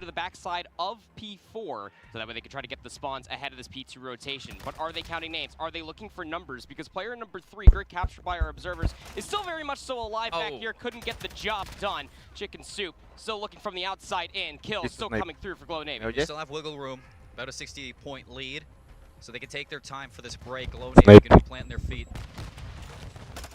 to the backside of P4, so that way they can try to get the spawns ahead of this P2 rotation. But are they counting names? Are they looking for numbers? Because player number 3, great captured by our observers, is still very much so alive back here, couldn't get the job done. Chicken Soup still looking from the outside in, kill still coming through for Glow Navy. They still have wiggle room, about a 60-point lead, so they can take their time for this break. Glow Navy going to be planting their feet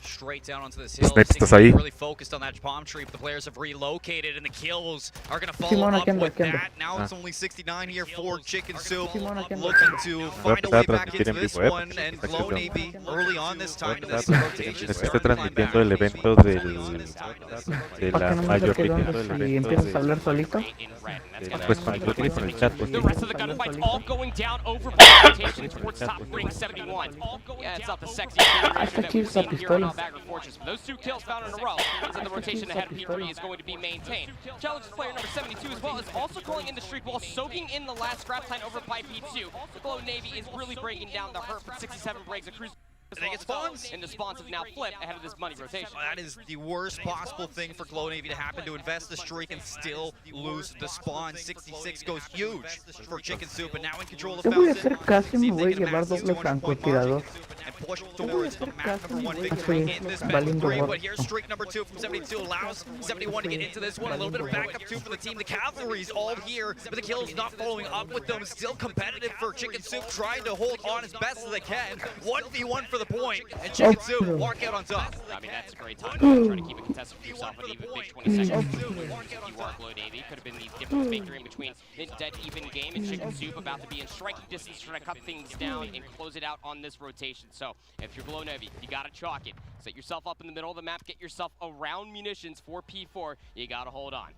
straight down onto this hill. Really focused on that palm tree, but the players have relocated, and the kills are going to follow up with that. Now it's only 69 here for Chicken Soup, looking to find a way back into this one, and Glow Navy early on this time in this rotation. Estoy transmitiendo el evento de la mayor pues con el grupo y con el chat. The rest of the gunfights all going down over rotation towards top ring 71. Yeah, it's not the sexiest that we've seen here on Bagger Fortress. Those 2 kills found in a row, and the rotation ahead of P3 is going to be maintained. Challenges player number 72 as well is also calling in the streak while soaking in the last scrap time over by P2. Glow Navy is really breaking down the hurt with 67 breaks. A cruise they get spawns, and the spawns have now flipped ahead of this money rotation. That is the worst possible thing for Glow Navy to happen, to invest the streak and still lose the spawn. 66 goes huge for Chicken Soup, and now in control of Fountain. Me voy a llevar doble francotirador. And push towards map number 1 victory in this best of 3, but here's streak number 2 from 72, allows 71 to get into this one. A little bit of backup too for the team. The cavalry's all here, but the kills not following up with them. Still competitive for Chicken Soup, trying to hold on as best as they can. 1v1 for the point, and Chicken Soup walk out on top. I mean, that's a great time to try to keep it contested for yourself with even big 20 seconds. You are Glow Navy. Could have been the difference maker in between dead even game and Chicken Soup about to be in striking distance, trying to cut things down and close it out on this rotation. So if you're Glow Navy, you gotta chalk it. Set yourself up in the middle of the map, get yourself around munitions for P4. You gotta hold on.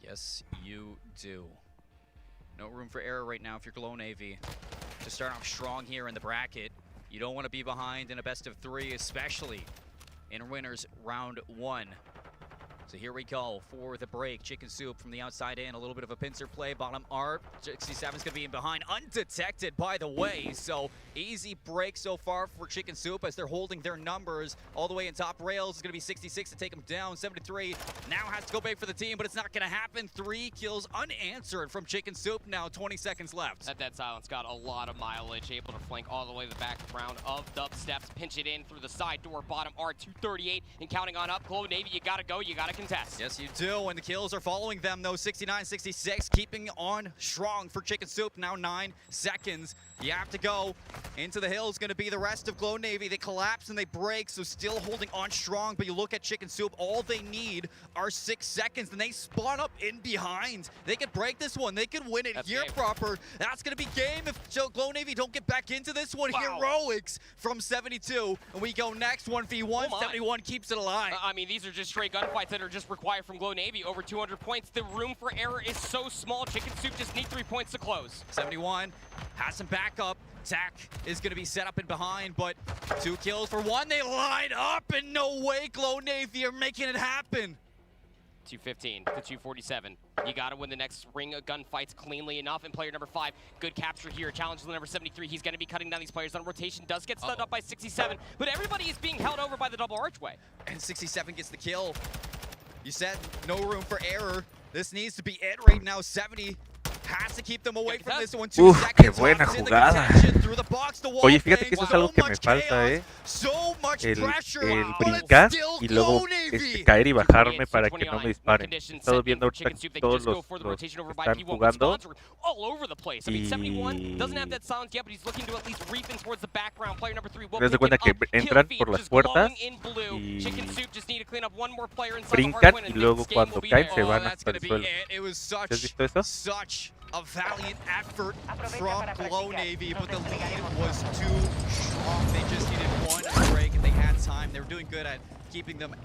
Yes, you do. No room for error right now if you're Glow Navy. To start off strong here in the bracket, you don't want to be behind in a best of 3, especially in winners round 1. So here we go for the break. Chicken Soup from the outside in, a little bit of a pincer play. Bottom arc, 67's gonna be in behind, undetected by the way. So easy break so far for Chicken Soup as they're holding their numbers all the way in top rails. It's gonna be 66 to take them down. 73 now has to go big for the team, but it's not gonna happen. 3 kills unanswered from Chicken Soup now, 20 seconds left. That silence got a lot of mileage, able to flank all the way to the background of dubsteps, pinch it in through the side door, bottom arc, 238, and counting on up. Glow Navy, you gotta go, you gotta contest. Yes, you do, and the kills are following them, though. 69-66, keeping on strong for Chicken Soup. Now 9 seconds. You have to go. Into the hill is going to be the rest of Glow Navy. They collapse and they break, so still holding on strong. But you look at Chicken Soup, all they need are 6 seconds, and they spawn up in behind. They could break this one. They could win it here proper. That's going to be game if Glow Navy don't get back into this one. Wow. Heroics from 72. And we go next, 1v1. 71 keeps it alive. I mean, these are just straight gunfights that are just required from Glow Navy. Over 200 points. The room for error is so small. Chicken Soup just need 3 points to close. 71 has some backup. Tack is going to be set up in behind, but 2 kills for 1. They line up, and no way Glow Navy are making it happen. 215 to 247. You got to win the next ring of gunfights cleanly enough. And player number 5, good capture here. Challenge number 73. He's going to be cutting down these players on rotation. Does get stunned up by 67, but everybody is being held over by the double archway. And 67 gets the kill. You said no room for error. This needs to be it right now. 70 has to keep them away from this one. 2 seconds. Qué buena jugada. Oye, fíjate que eso es algo que me falta, el brincar y luego caer y bajarme para que no me disparen. He estado viendo ahorita todos los están jugando y das de cuenta que entran por las puertas y brincan y luego cuando caen se van hasta el suelo. ¿Has visto eso? A valiant effort from Glow Navy, but the lead was too strong. They just needed 1 break and they had time. They were doing good at keeping them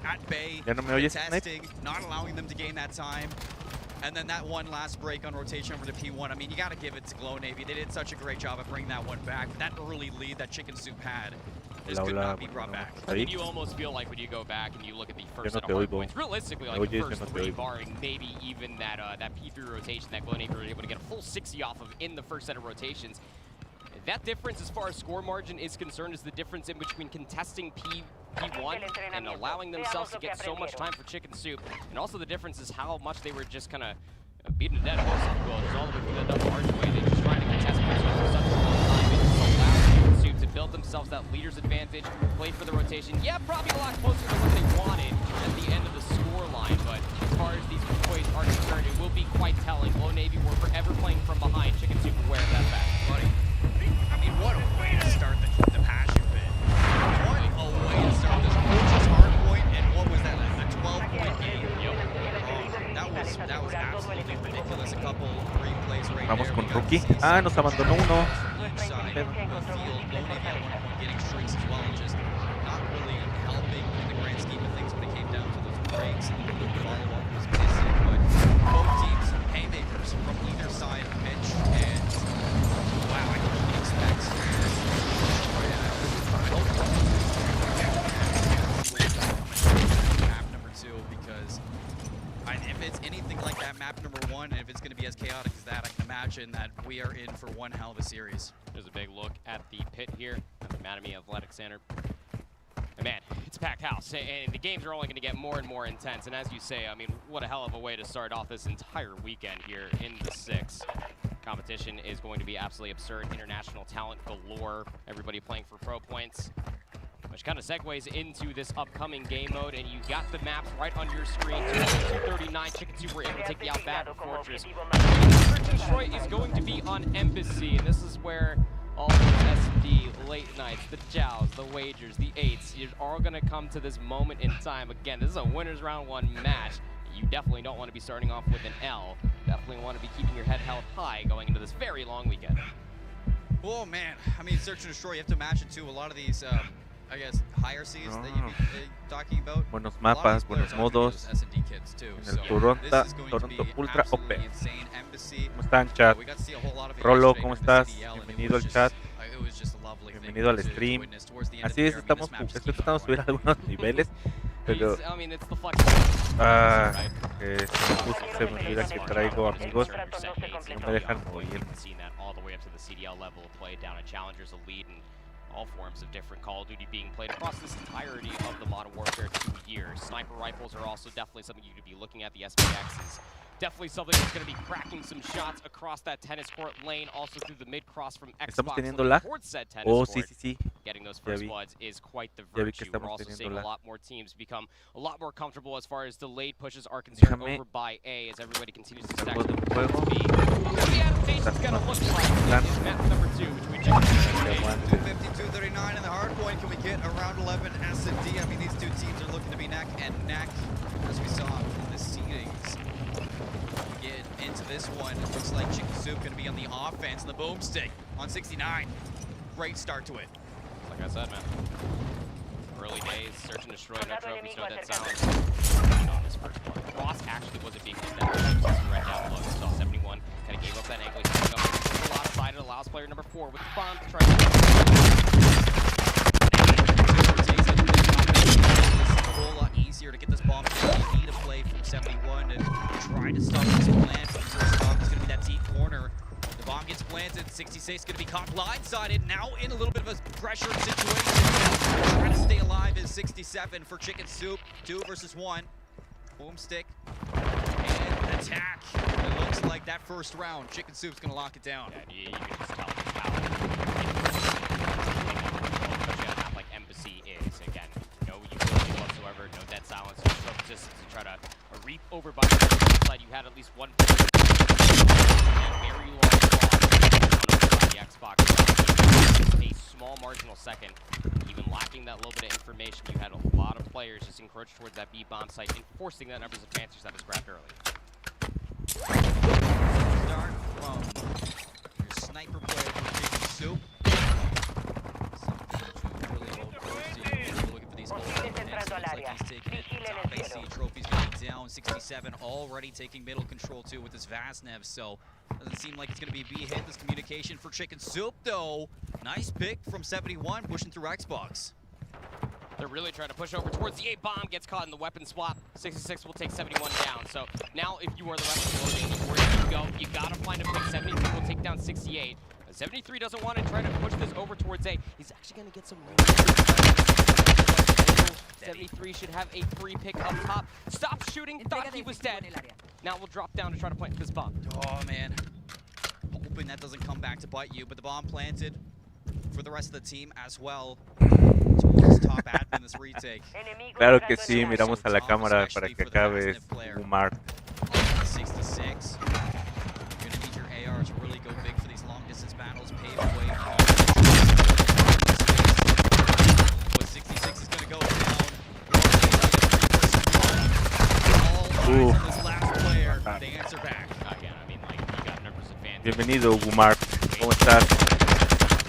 at bay, testing, not allowing them to gain that time. And then that one last break on rotation over to P1. I mean, you got to give it to Glow Navy. They did such a great job of bringing that one back. But that early lead that Chicken Soup had just could not be brought back. I mean, you almost feel like when you go back and you look at the first set of hard points, realistically, like the first 3, barring maybe even that P3 rotation that Glow Navy were able to get a full 60 off of in the first set of rotations. That difference as far as score margin is concerned is the difference in between contesting P1 and allowing themselves to get so much time for Chicken Soup. And also the difference is how much they were just kind of Beating a dead horse on the just all the way through that double archway. They're just trying to contest themselves for such a long time. It just allows Suit to build themselves that leader's advantage, play for the rotation. Yeah, probably a lot closer to what they wanted at the end of the score line, but as far as these plays are concerned, it will be quite telling. Low Navy were forever playing from behind. Chicken Soup aware of that fact. Buddy, I mean, what a way to start the passion pit. What a way to start this gorgeous hard point, and what was that, a 12-point game? Yep. That was absolutely ridiculous. A couple replays right Vamos there. con We got Rookie. to see Ah, nos abandonó uno. each side of the field. Low Navy at one point getting streaks as well, and just not really helping in the grand scheme of things when it came down to those breaks. And the follow-up was missing, but both teams haymakers from either side of Mitch, and wow, I didn't expect map number 2, because if it's anything like that map number 1, and if it's going to be as chaotic as that, I can imagine that we are in for one hell of a series. There's a big look at the pit here at the Academy Athletic Center. And man, it's a packed house, and the games are only going to get more and more intense. And as you say, I mean, what a hell of a way to start off this entire weekend here in the 6. Competition is going to be absolutely absurd. International talent galore. Everybody playing for pro points, which kind of segues into this upcoming game mode. And you got the maps right on your screen. 239, Chicken Soup were able to take the Outback Fortress. Search and Destroy is going to be on Embassy, and this is where all the SD, late nights, the jows, the wagers, the 8s, you're all going to come to this moment in time. Again, this is a winners round 1 match. You definitely don't want to be starting off with an L. Definitely want to be keeping your head held high going into this very long weekend. Oh man, I mean, Search and Destroy, you have to imagine too, a lot of these, I guess, higher seas that you'd be talking about. Buenos mapas, buenos modos. S&D kids too, En el Toronto Ultra OP. ¿Cómo están, chat? Rolo, ¿cómo estás? Bienvenido al chat. Bienvenido al stream. Así es, estoy tratando de subir algunos niveles, pero se me olvida que traigo amigos y no me dejan morir. All forms of different Call of Duty being played across this entirety of the Modern Warfare 2 years. Sniper rifles are also definitely something you could be looking at. The SPX is definitely something that's going to be cracking some shots across that tennis court lane, also through the mid-cross from Xbox towards said tennis court. Sí. Getting those first bloods is quite the virtue. We're also seeing a lot more teams become a lot more comfortable as far as delayed pushes are concerned over by A, as everybody continues to stack them with B. What the adaptation's going to look like is map number 2 between Chicken Soup and 252-39 in the hard point. Can we get around 11 S&D? I mean, these two teams are looking to be neck and neck, as we saw in the seedings. Get into this one, it looks like Chicken Soup going to be on the offense, and the boomstick on 69. Great start to it. Like I said, man, early days, Search and Destroy, no trophies, no dead silence. On this first one, Cross actually wasn't being hit that much. Right down low, saw 71, kind of gave up that angle. He's coming up a lot of side. It allows player number 4 with the bomb to try to a whole lot easier to get this bomb. You need a play from 71 and try to stop this plant. It's going to be that deep corner. The bomb gets planted. 66 going to be caught blindsided. Now in a little bit of a pressure situation. Trying to stay alive is 67 for Chicken Soup. 2 versus 1. Boomstick and attack. It looks like that first round, Chicken Soup's going to lock it down. Yeah, you can just tell how like Embassy is. Again, no utility whatsoever, no dead silence, no resistance to try to reap over by the side. You had at least one player very long on the Xbox. A small marginal second. Even lacking that little bit of information, you had a lot of players just encroach towards that B bomb site, enforcing that numbers advantage that was grabbed early. Start from your sniper player for Chicken Soup. Something to really hold close to. You're looking for these goals. Looks like he's taking it. Top AC trophies going down. 67 already taking middle control too with this Vaznev, so doesn't seem like it's going to be B-hit. This communication for Chicken Soup though. Nice pick from 71 pushing through Xbox. They're really trying to push over towards the A bomb, gets caught in the weapon swap. 66 will take 71 down. So now if you are the rest of the loading, where you go, you gotta find a pick. 73 will take down 68. 73 doesn't want to try to push this over towards A. He's actually gonna get some range. 73 should have a free pick up top. Stop shooting, thought he was dead. Now we'll drop down to try to plant this bomb. Oh, man. Hoping that doesn't come back to bite you, but the bomb planted for the rest of the team as well. Towards top admin this retake. Claro que sí, miramos a la cámara para que acabes Jugar. 6 to 6. You're gonna need your AR to really go big for these long distance battles, pave the way for what 66 is gonna go down. All eyes on this last player. They answer back. Again, I mean, like, you got numbers advantage. Bienvenido, Gumar. ¿Cómo estás?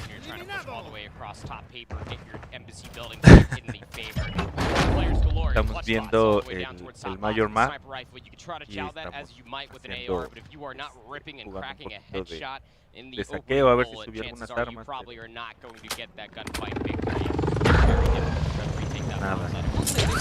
You're trying to push all the way across top paper, get your embassy building in the favor. Players galore. Estamos viendo el Mayor Map. Sniper rifle. You can try to chow that as you might with an AR, but if you are not ripping and cracking a headshot in the open hole, chances are you probably are not going to get that gunfight victory. Very difficult to retake that bomb site.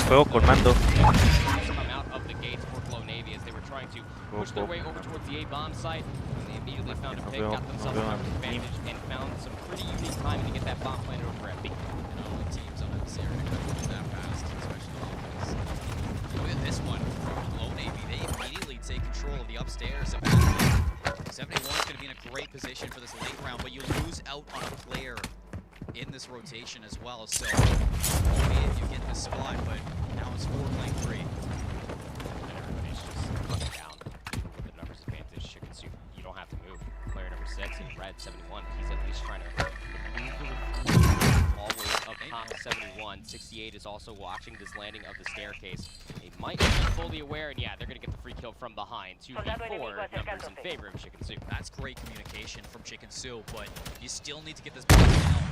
Juego con mando. Come out of the gates for Glow Navy as they were trying to push their way over towards the A bomb site. And they immediately found a pick, got themselves an advantage, and found some pretty unique timing to get that bomb planted over at B. And all the teams on this area could move that fast, especially offense. Look at this one from Glow Navy. They immediately take control of the upstairs. 71 is going to be in a great position for this late round, but you lose out on a player in this rotation as well. So, albeit you get this spot, but now it's 4 playing 3. And everybody's just looking down with the numbers advantage. Chicken soup, you don't have to move. Player number 6 in red, 71. He's at least trying to move all the way up top. 71. 68 is also watching this landing of the staircase. They might be fully aware, and yeah, they're going to get the free kill from behind. 2v4 numbers in favor of Chicken Soup. That's great communication from Chicken Soup, but you still need to get this ball down.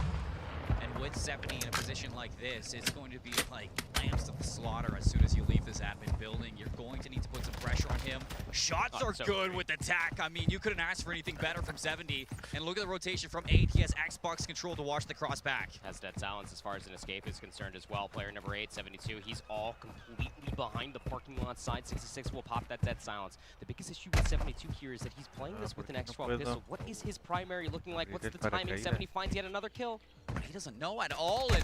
And with 70 in a position like this, it's going to be like lambs to the slaughter as soon as you leave this admin building. You're going to need to put some pressure on him. Shots are good with the tack. I mean, you couldn't ask for anything better from 70. And look at the rotation from 8. He has Xbox control to watch the cross back. Has dead silence as far as an escape is concerned as well. Player number 8, 72, he's all completely behind the parking lot side. 66 will pop that dead silence. The biggest issue with 72 here is that he's playing this with an X12 pistol. What is his primary looking like? What's the timing? 70 finds yet another kill. He doesn't know at all, and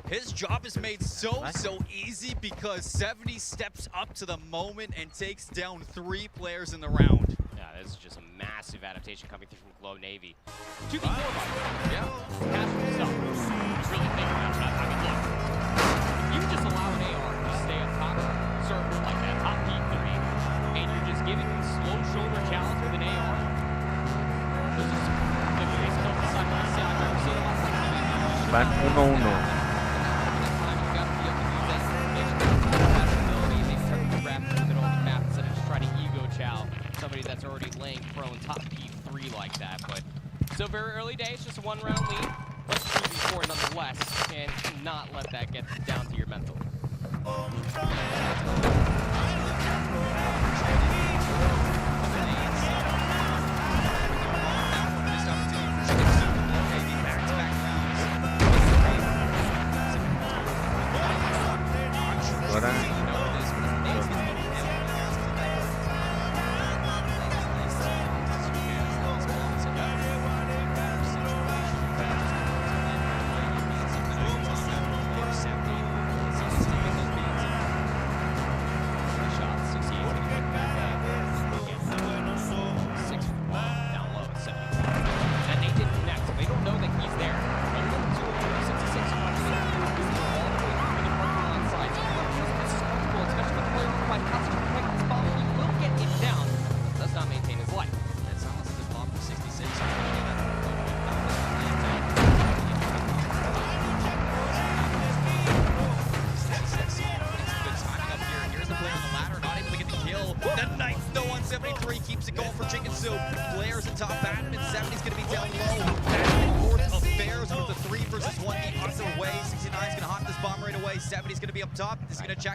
his job is made so easy because 70 steps up to the moment and takes down 3 players in the round. Yeah, this is just a massive adaptation coming through from Glow Navy. 2v4, by the way. Yeah. Casual himself. He's really thinking about that. I mean, look, if you just allow an AR to stay on top server like that, top P3, and you're just giving him slow shoulder challenge with an AR, those are some victories don't decide what I say. I've never seen a lot like that. Van 1-1. Somebody that's already laying prone top P3 like that, but still very early days, just a 1-round lead. Let's 2v4 nonetheless, and not let that get down to your mental.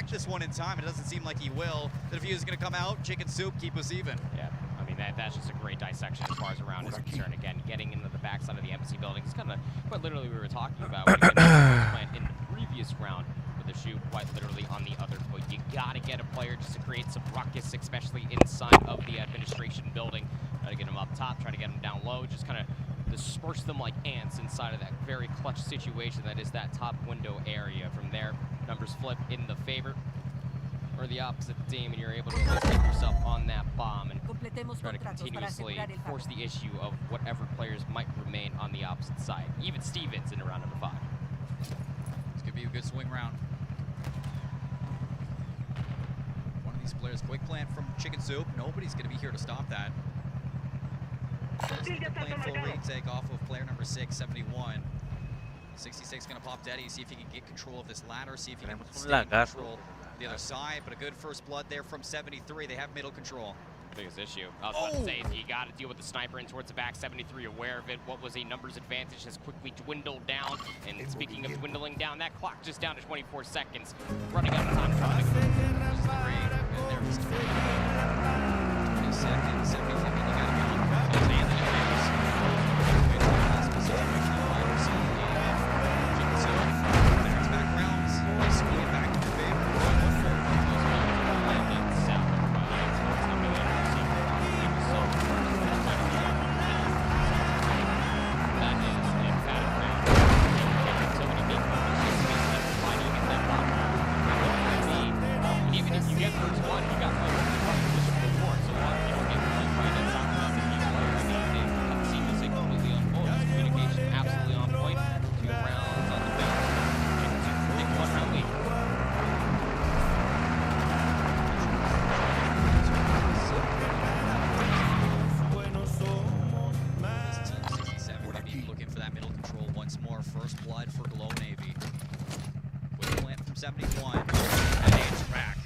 This one in time. It doesn't seem like he will. The defuse is going to come out. Chicken Soup, keep us even. Yeah, I mean, that's just a great dissection as far as around is concerned. Again, getting into the backside of the embassy building. It's kind of quite literally we were talking about when you went in the previous round with the shoot quite literally on the other foot. You got to get a player just to create some ruckus, especially inside of the administration building. Try to get him up top, try to get him down low, just kind of disperse them like ants inside of that very clutch situation that is that top window area. From there, numbers flip in the favor. or the opposite team, and you're able to stick yourself on that bomb and try to continuously force the issue of whatever players might remain on the opposite side. Even Stevens in round number 5. This could be a good swing round. One of these players, quick plant from Chicken Soup. Nobody's going to be here to stop that. Playing full retake off of player number 6, 71. 66 going to pop Daddy, see if he can get control of this ladder, see if he can control the other side. But a good first blood there from 73. They have middle control. Biggest issue. I was about to say is you got to deal with the sniper in towards the back. 73 aware of it. What was a numbers advantage has quickly dwindled down. And speaking of dwindling down, that clock just down to 24 seconds. Running out of time. And there's 20 seconds. 70 seconds. You got to be on First blood for Glow Navy. Quick plant from 71. And it's back.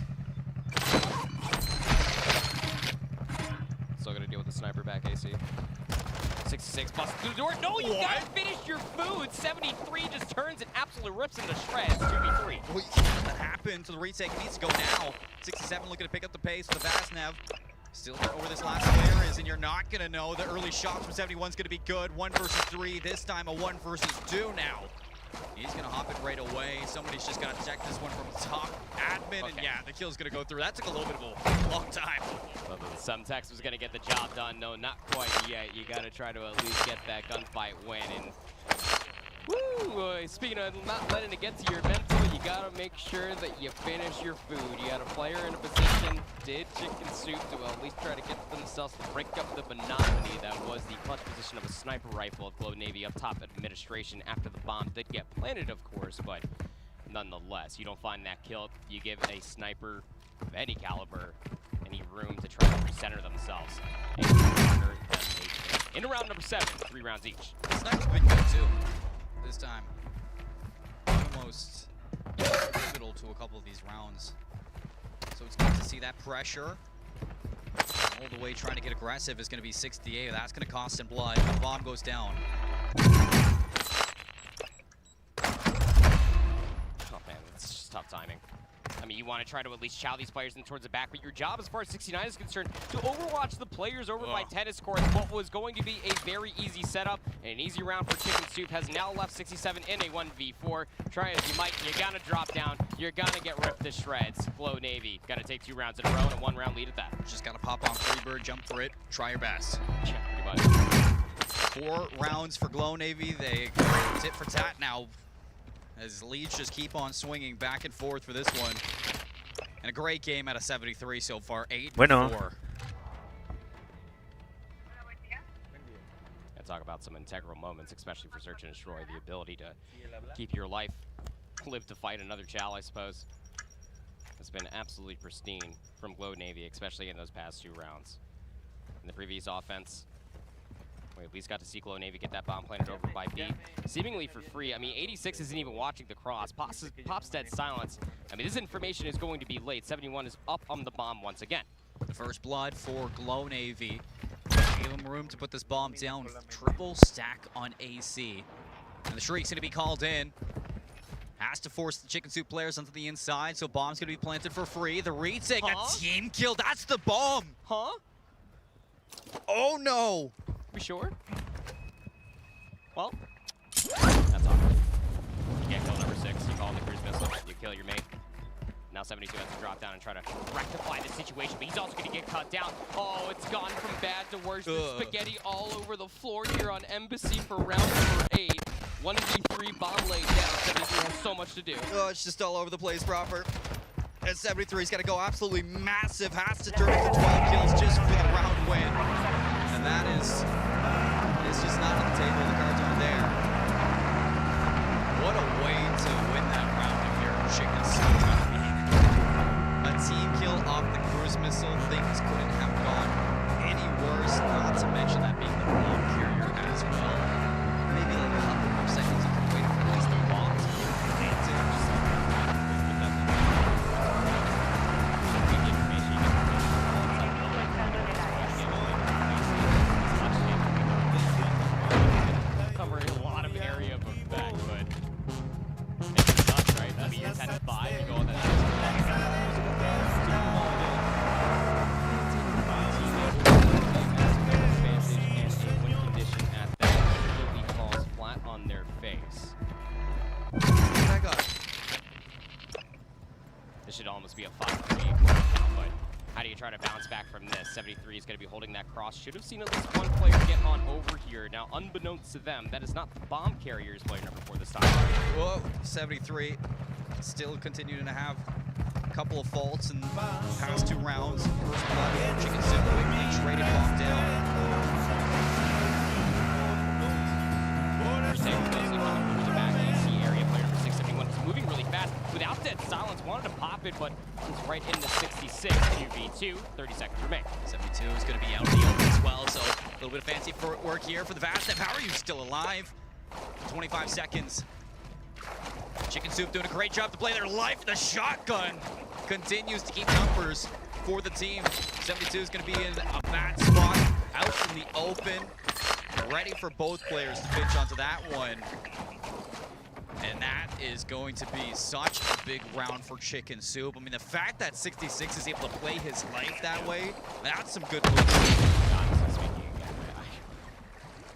Still gonna deal with the sniper back, AC. 66 busts through the door. No, you gotta finish your food. 73 just turns and absolutely rips into shreds. 2v3. Well, that happened, so the retake needs to go now. 67 looking to pick up the pace with the Vaznev. Still there over this last player is, and you're not gonna know the early shots from 71's gonna be good. 1 versus 3. This time a 1 versus 2 now. He's gonna hop it right away. Somebody's just gotta check this one from the top. Admin, and yeah, the kill's gonna go through. That took a little bit of a long time. Some Tex was gonna get the job done. No, not quite yet. You gotta try to at least get that gunfight win. And woo! Speaking of not letting it get to your mental, you gotta make sure that you finish your food. You got a player in a position, did Chicken Soup, to at least try to get themselves to break up the monotony that was the clutch position of a sniper rifle of Glow Navy up top administration after the bomb did get planted, of course, but nonetheless, you don't find that kill. You give a sniper of any caliber any room to try to recenter themselves. Into round number 7, 3 rounds each. Sniper's been good too. This time, almost pivotal to a couple of these rounds. So it's good to see that pressure. All the way trying to get aggressive is going to be 68. That's going to cost him blood. The bomb goes down. Oh man, it's just tough timing. I mean, you want to try to at least chow these players in towards the back, but your job as far as 69 is concerned to overwatch the players over by tennis courts. What was going to be a very easy setup and an easy round for Chicken Soup has now left 67 in a 1v4. Try as you might, you're gonna drop down. You're gonna get ripped to shreds. Glow Navy gonna take 2 rounds in a row and a 1 round lead at that. Just gotta pop on Freebird, jump for it, try your best. Yeah, pretty much. 4 rounds for Glow Navy. They tit for tat now, as leads just keep on swinging back and forth for this one. And a great game out of 73 so far, 8-4. And talk about some integral moments, especially for Search and Destroy, the ability to keep your life, live to fight another chow, I suppose. It's been absolutely pristine from Glow Navy, especially in those past 2 rounds. In the previous offense, we at least got to see Glow Navy get that bomb planted over by B, seemingly for free. I mean, 86 isn't even watching the cross. Pop's dead silence. I mean, this information is going to be late. 71 is up on the bomb once again. The first blood for Glow Navy. Gave him room to put this bomb down. Triple stack on AC. And the Shriek's going to be called in. Has to force the Chicken Soup players onto the inside, so bomb's going to be planted for free. The retake, a team kill. That's the bomb. Huh? Oh, no. We sure? Well, that's awkward. You can't kill number 6. You call the cruise missile. You kill your mate. Now 72 has to drop down and try to rectify the situation, but he's also going to get cut down. Oh, it's gone from bad to worse. There's spaghetti all over the floor here on Embassy for round number 8. 1v3 bomb laid down. 72 has so much to do. Oh, it's just all over the place, proper. as 73's got to go absolutely massive, has to turn it to 12 kills just for the round win. And that is just not on the table, the cards aren't there. What a way to win that round if you're Chicken Soup. A team kill off the cruise missile, things couldn't have gone any worse, not to mention that being the bomb carrier as well. Maybe like a couple more seconds you can wait for at least the bomb to land in. Covering a lot of area of effect, but it's nuts, right? I mean, you're 10-5, you go on that. On their face. This should almost be a 5-3, but how do you try to bounce back from this? 73 is going to be holding that cross. Should have seen at least one player get on over here. Now, unbeknownst to them, that is not the bomb carrier's player number 4 this time. Whoa, 73 still continuing to have a couple of faults in the past 2 rounds. First blood, Chicken Soup quickly traded bomb down. Moving really fast without that silence, wanted to pop it, but it's right into 66. 2v2, 30 seconds remain. 72 is going to be out in the open as well, so a little bit of fancy work here for the Vast. How are you still alive? 25 seconds. Chicken Soup doing a great job to play their life. The shotgun continues to keep numbers for the team. 72 is going to be in a bad spot, out in the open, ready for both players to pitch onto that one. And that is going to be such a big round for Chicken Soup. I mean, the fact that 66 is able to play his life that way, that's some good moves. Honestly speaking, again,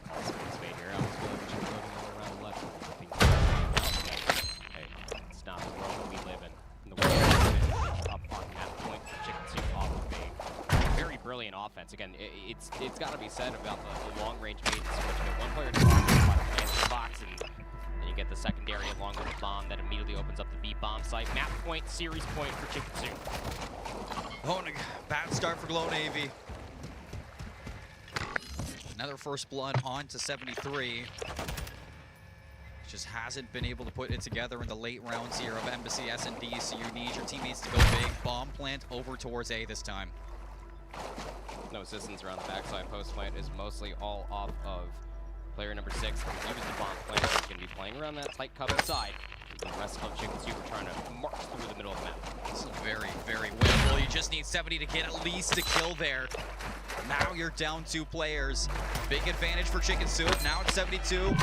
I was here. I was going to around 11. Hey, it's not the world that we live in. The world we live in, up on that point, Chicken Soup off of a very brilliant offense. Again, it's got to be said about the long-range maintenance. So you get one player to the box and you get the secondary along with the bomb that immediately opens up the B bomb site. Map point, series point for Chicken Soup. Oh, bad start for Glow Navy. Another first blood on to 73. Just hasn't been able to put it together in the late rounds here of Embassy S&D, so you need your teammates to go big. Bomb plant over towards A this time. No assistance around the backside. Post plant is mostly all off of player number 6. He was the bomb player. He's going to be playing around that tight cover side. The rest of Chicken Soup are trying to march through the middle of the map. This is very, very winnable. You just need 70 to get at least a kill there. Now you're down 2 players. Big advantage for Chicken Soup. Now it's 72.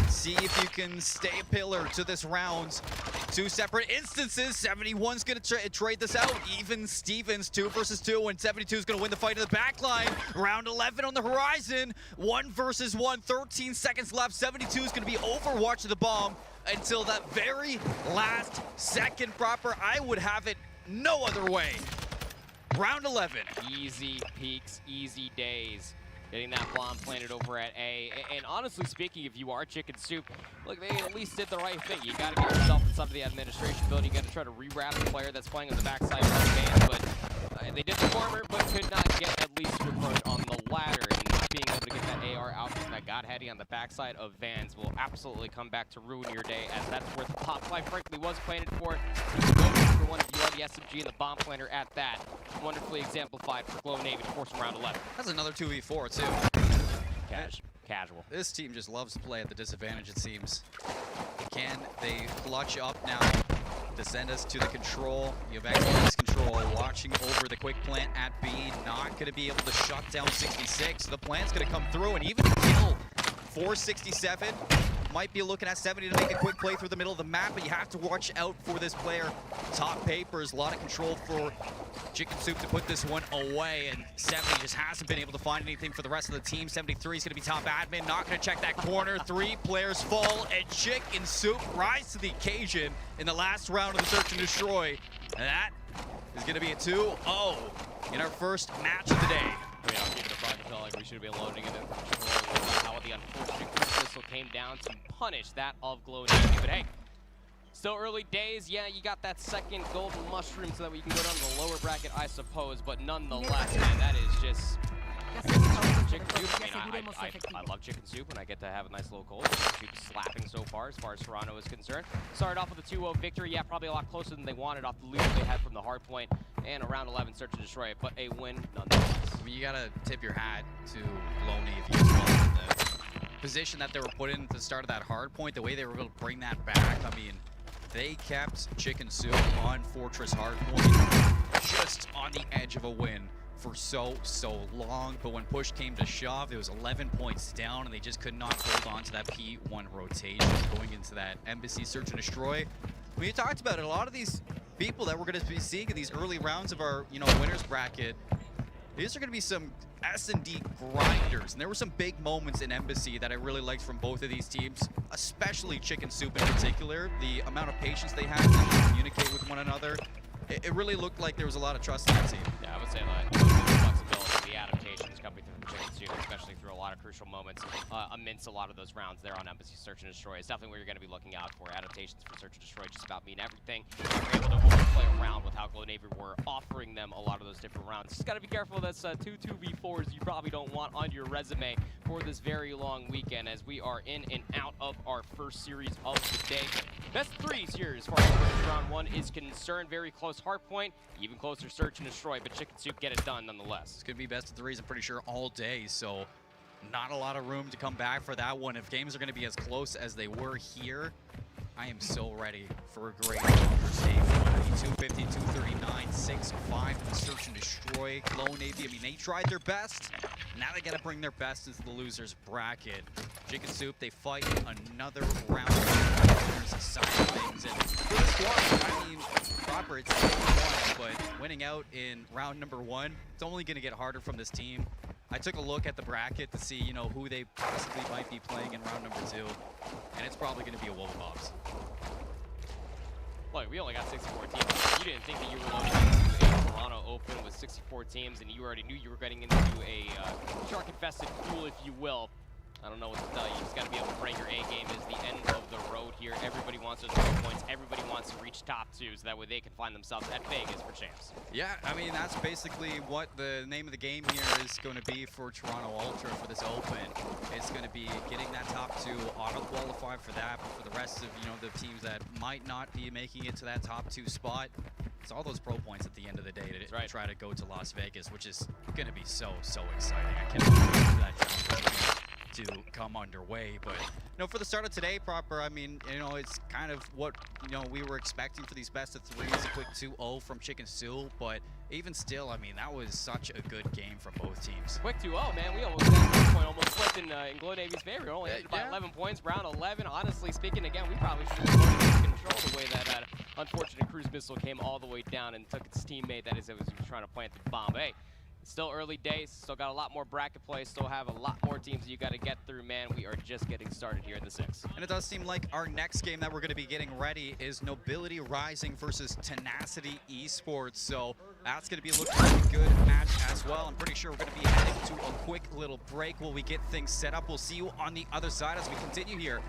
See if you can stay a pillar to this round. 2 separate instances. 71's going to trade this out. Even Stevens, 2 versus 2, and 72 is going to win the fight in the back line. Round 11 on the horizon. 1 versus 1. 13 seconds left. 72 is going to be overwatch of the bomb until that very last second proper. I would have it no other way. Round 11. Easy peaks, easy days. Getting that bomb planted over at A. And honestly speaking, if you are Chicken Soup, look, they at least did the right thing. You got to get yourself in some of the administration building. You got to try to rewrap the player that's playing on the backside of the band. But they did the former, but could not get at least your push on the ladder. And being able to get that AR out that got heady on the backside of Vans will absolutely come back to ruin your day, as that's where the top 5 frankly was planted for. For one of you are the SMG and the bomb planter at that. Wonderfully exemplified for Glow Navy to force round 11. That's another 2v4 too. Casual. This team just loves to play at the disadvantage, it seems. Can they clutch up now to send us to the control? You have excellent control, watching over the quick plant at B. Not going to be able to shut down 66. The plant's going to come through and even kill 467. Might be looking at 70 to make a quick play through the middle of the map, but you have to watch out for this player. Top papers, a lot of control for Chicken Soup to put this one away, and 70 just hasn't been able to find anything for the rest of the team. 73 is going to be top admin, not going to check that corner. 3 players fall, and Chicken Soup rise to the occasion in the last round of the search and destroy. And that is going to be a 2-0 in our first match of the day. I mean, I'll give it a private felt like we should be loading it in how the unfortunate missile came down to punish that of Glow Navy. But hey, Still early days. Yeah, you got that second golden mushroom so that we can go down to the lower bracket, I suppose. But nonetheless, man, that is just chicken soup. I mean, I love chicken soup, and I get to have a nice little cold. Chicken soup is slapping so far as Toronto is concerned. Started off with a 2-0 victory. Yeah, probably a lot closer than they wanted off the lead they had from the hard point. And around 11, search and destroy it, but a win nonetheless. I mean, you gotta tip your hat to Loney if you as well. The position that they were put in at the start of that hard point, the way they were able to bring that back, I mean, they kept Chicken Soup on Fortress Hardpoint, just on the edge of a win for so long. But when push came to shove, it was 11 points down, and they just could not hold on to that P1 rotation going into that Embassy Search and Destroy. We talked about it. A lot of these people that we're going to be seeing in these early rounds of our, winners bracket, these are going to be some S&D grinders, and there were some big moments in Embassy that I really liked from both of these teams, especially Chicken Soup in particular. The amount of patience they had to communicate with one another, it really looked like there was a lot of trust in that team. Yeah, I would say that the flexibility, the adaptations coming through from Chicken Soup, especially through a lot of crucial moments amidst a lot of those rounds there on Embassy Search and Destroy, is definitely where you're going to be looking out for. Adaptations for Search and Destroy just about mean everything. They were able to overplay around with how Glow Navy were offering them a lot of those different rounds. Just got to be careful. That's 2-2v4s you probably don't want on your resume for this very long weekend, as we are in and out of our first series of the day. Best threes here as far as round 1 is concerned. Very close hard point, even closer Search and Destroy, but Chicken Soup get it done nonetheless. It's going to be best of threes, I'm pretty sure, all day, so not a lot of room to come back for that one. If games are going to be as close as they were here, I am so ready for a great stage. 250, 239, 6-5 to Search and Destroy. Glow Navy, I mean, they tried their best. Now they got to bring their best into the losers bracket. Chicken Soup, they fight another round of the side of things. And for the squad, I mean, proper, it's 1, but winning out in round number 1, it's only going to get harder from this team. I took a look at the bracket to see, who they possibly might be playing in round number 2, and it's probably going to be a Wolverhops. Look, we only got 64 teams. You didn't think that you were going into a Toronto Open with 64 teams, and you already knew you were getting into a shark-infested pool, if you will. I don't know what to tell you. You just got to be able to bring your A game is the end of the road here. Everybody wants those 3 points. Everybody wants to reach top 2, so that way they can find themselves at Vegas for champs. Yeah, I mean, that's basically what the name of the game here is going to be for Toronto Ultra for this Open. It's going to be getting that top 2, auto-qualify for that, but for the rest of, the teams that might not be making it to that top 2 spot, it's all those pro points at the end of the day to try to go to Las Vegas, which is going to be so exciting. I can't wait for that to come underway. But for the start of today proper, I mean, it's kind of what we were expecting for these best of 3s. A quick 2-0 from Chicken Soup, but even still, I mean, that was such a good game from both teams. Quick 2-0, man. We almost got 1 point, almost flipped in Glow Navy's favor. We only ended by 11 points, round 11. Honestly speaking, again, we probably should have taken control the way that unfortunate cruise missile came all the way down and took its teammate, that is, it was trying to plant the bomb. Hey, still early days, still got a lot more bracket play, still have a lot more teams that you got to get through, man. We are just getting started here in the 6. And it does seem like our next game that we're going to be getting ready is Nobility Rising versus Tenacity Esports. So that's going to be looking like a good match as well. I'm pretty sure we're going to be heading to a quick little break while we get things set up. We'll see you on the other side as we continue here.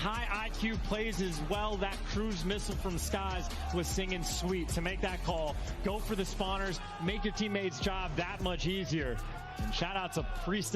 high IQ plays as well. That cruise missile from Skies was singing sweet to make that call. Go for the spawners, make your teammates' job that much easier. And shout out to Priest.